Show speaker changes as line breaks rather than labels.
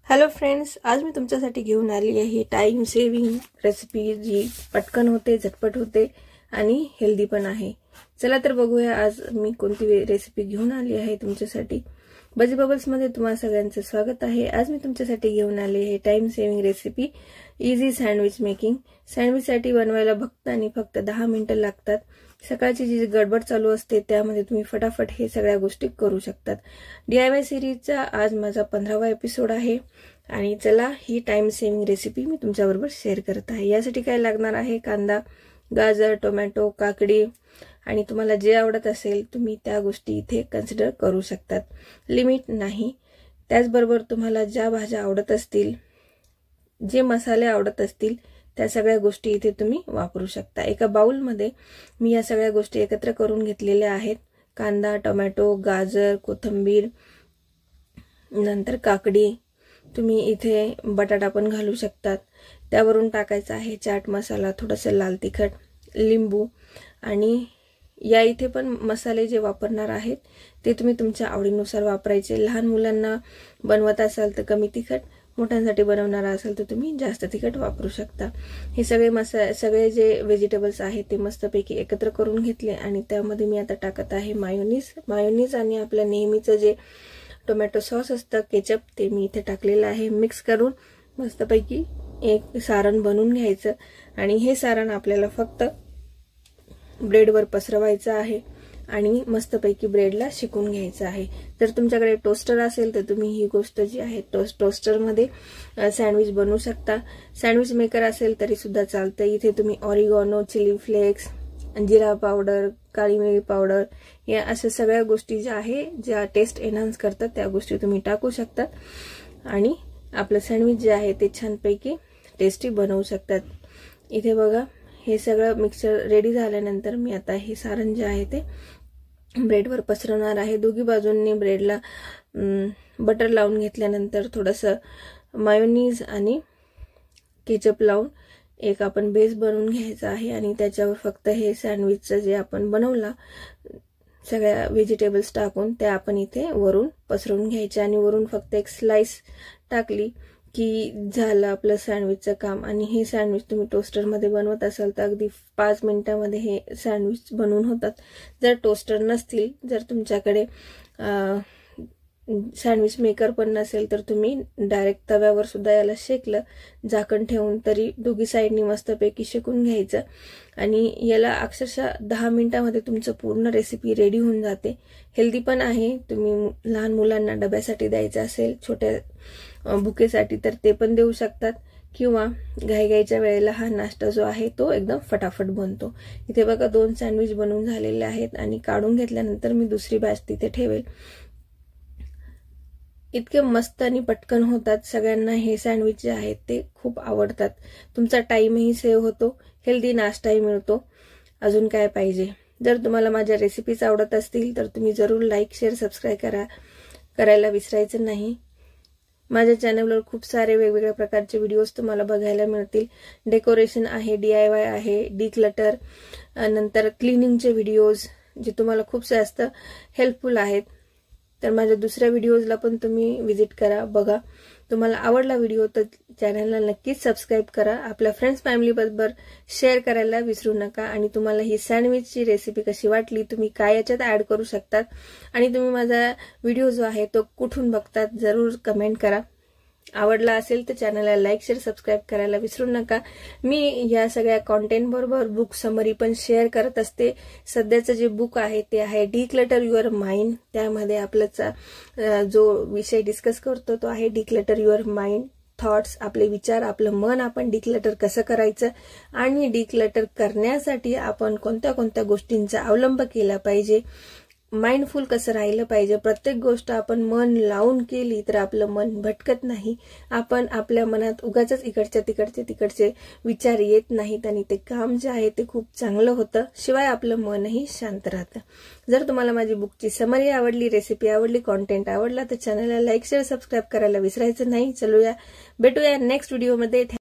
Hello friends, आज मी तुमच्यासाठी घेऊन आली आहे टाइम सेविंग रेसिपी जी पटकन होते, झटपट होते आणि हेल्दी पण आहे। चला तर बघूया आज मी कोणती रेसिपी घेऊन आली आहे तुमच्यासाठी। बजी बबल्स मध्ये तुम्हा सगळ्यांचं स्वागत आहे। आज मी तुमच्यासाठी घेऊन आली आहे time saving recipe easy sandwich making. Sandwich साठी बनवायला फक्त 10 मिनिटं लागतात। सकाळची जी गडबड चालू असते त्यामध्ये तुम्ही फटाफट हे सगळ्या गोष्टी करू शकतात। DIY सीरीजचा आज माझा 15वा एपिसोड आहे आणि चला ही टाइम सेविंग रेसिपी मी तुमच्याबरोबर शेअर करत आहे। यासाठी काय लागणार आहे, कांदा, गाजर, टोमॅटो, काकडी आणि तुम्हाला जे आवडत असेल तुम्ही त्या गोष्टी इथे कन्सिडर करू शकतात, लिमिट नाही। त्याचबरोबर तुम्हाला ज्या भाज्या आवडत असतील, जे मसाले आवडत असतील त्या सगळ्या गोष्टी इथे तुम्ही वापरू शकता। एका बाउल मध्ये मी या सगळ्या गोष्टी एकत्र करून घेतलेल्या आहेत। कांदा, टोमॅटो, गाजर, कोथिंबीर, नंतर काकडी, तुम्ही इथे बटाटा पण घालू शकतात। त्यावरून टाकायचा आहे चाट मसाला, थोडंसं लाल तिखट, लिंबू आणि या इथे पण मसाले जे वापरणार आहेत ते तुम्ही तुमच्या आवडीनुसार वापरायचे। लहान मुलांना बनवत असाल तर कमी तिखट, मोठ्यांसाठी बनवणार असाल तर तुम्ही जास्त तिखट वापरू शकता। हे सगळे जे व्हेजिटेबल्स आहेत ते मस्तपैकी एकत्र करून घेतले आणि त्यामध्ये मी आता टाकत आहे मायोनीज आणि आपलं नेहमीचं जे टोमॅटो सॉस असतं, केचप, ते मी इथे टाकलेलं आहे। मिक्स करून मस्तपैकी एक सारण बनवून घ्यायचं आणि हे सारण आपल्याला फक्त ब्रेडवर पसरवायचं आहे आणि मस्तपैकी ब्रेडला शेकून घ्यायचं आहे। जर तुमच्याकडे टोस्टर असेल तर तुम्ही ही गोष्ट जी आहे टोस्टर मध्ये सँडविच बनवू शकता। सँडविच मेकर असेल तरी सुद्धा चालतं। इथे तुम्ही ऑरिगॅनो, चिली फ्लेक्स, जिरा पावडर, काळी मिरी पावडर या अशा सगळ्या गोष्टी ज्या आहे ज्या टेस्ट एनहान्स करतात त्या गोष्टी तुम्ही टाकू शकतात आणि आपलं सँडविच जे आहे ते छानपैकी टेस्टी बनवू शकतात। इथे बघा हे सगळं मिक्सचर रेडी झाल्यानंतर मी आता हे सारण जे आहे ते ब्रेडवर पसरवणार आहे। दोघी बाजूंनी ब्रेडला बटर लावून घेतल्यानंतर थोडंसं मायोनीज आणि केचप लावून एक आपण बेस बनवून घ्यायचा आहे आणि त्याच्यावर फक्त हे सँडविचचं जे आपण बनवला सगळ्या व्हेजिटेबल्स टाकून त्या आपण इथे वरून पसरवून घ्यायचे आणि वरून फक्त एक स्लाइस टाकली की झालं आपलं सँडविचचं काम। आणि हे सँडविच तुम्ही टोस्टर मध्ये बनवत असाल तर अगदी 5 मिनिटांमध्ये हे सँडविच बनवून होतात। जर टोस्टर नसतील, जर तुमच्याकडे सँडविच मेकर पण नसेल तर तुम्ही डायरेक्ट तव्यावर सुद्धा याला शेकलं झाकण ठेवून तरी दोघी साइडनी मस्तपैकी शेकून घ्यायचं आणि याला अक्षरशः 10 मिनिटांमध्ये तुमचं पूर्ण रेसिपी रेडी होऊन जाते। हेल्दी पण आहे। तुम्ही लहान मुलांना डब्यासाठी द्यायचं असेल, छोट्या बुकेसाठी, तर ते पण देऊ शकतात किंवा घाईघाईच्या वेळेला हा नाश्ता जो आहे तो एकदम फटाफट बनतो। इथे बघा 2 सँडविच बनवून झालेले आहेत आणि काढून घेतल्यानंतर मी दुसरी बॅच तिथे ठेवेल। इतके मस्त आणि पटकन होतात। सगळ्यांना हे सँडविच जे आहेत ते खूप आवडतात। तुमचा टाइमही सेव्ह होतो, हेल्दी नाश्ताही मिळतो। अजून काय पाहिजे। जर तुम्हाला माझ्या रेसिपीज आवडत असतील तर तुम्ही जरूर लाईक, शेअर, सबस्क्राईब करायला विसरायचं नाही। माझ्या चॅनलवर खूप सारे वेगवेगळ्या प्रकारचे व्हिडिओज तुम्हाला बघायला मिळतील। डेकोरेशन आहे, DIY आहे, डिक्लटर, नंतर क्लिनिंगचे व्हिडिओज जे तुम्हाला खूप जास्त हेल्पफुल आहेत। तर माझ्या दुसऱ्या व्हिडिओजला पण तुम्ही विजिट करा, बघा। तुम्हाला आवडला व्हिडिओ तर चॅनलला नक्कीच सबस्क्राईब करा। आपल्या फ्रेंड्स फॅमिली बरोबर शेअर करायला विसरू नका। आणि तुम्हाला ही सँडविचची रेसिपी कशी वाटली, तुम्ही काय याच्यात ऍड करू शकतात आणि तुम्ही माझा व्हिडिओ जो आहे तो कुठून बघतात जरूर कमेंट करा। आवडला असेल तर चॅनलला लाईक, शेअर, सबस्क्राईब करायला विसरू नका। मी या सगळ्या कॉन्टेंट बरोबर बुक समरी पण शेअर करत असते। सध्याचं जे बुक आहे ते आहे डिक्लटर युअर माइंड। त्यामध्ये आपला जो विषय डिस्कस करतो तो आहे डिक्लटर युअर माइंड, थॉट्स, आपले विचार, आपलं मन आपण डिक्लटर कसं करायचं आणि डिक्लटर करण्यासाठी आपण कोणत्या कोणत्या गोष्टींचा अवलंब केला पाहिजे, माइंडफुल कसं राहिलं पाहिजे। प्रत्येक गोष्ट आपण मन लावून केली तर आपलं मन भटकत नाही। आपण आपल्या मनात उगाचच इकडच्या तिकडचे विचार येत नाहीत आणि ते काम जे आहे ते खूप चांगलं होतं, शिवाय आपलं मनही शांत राहतं। जर तुम्हाला माझी बुकची समरी आवडली, रेसिपी आवडली, कॉन्टेंट आवडला तर चॅनलला लाईक, शेअर, सबस्क्राईब करायला विसरायचं नाही। चलूया भेटूया नेक्स्ट व्हिडिओमध्ये।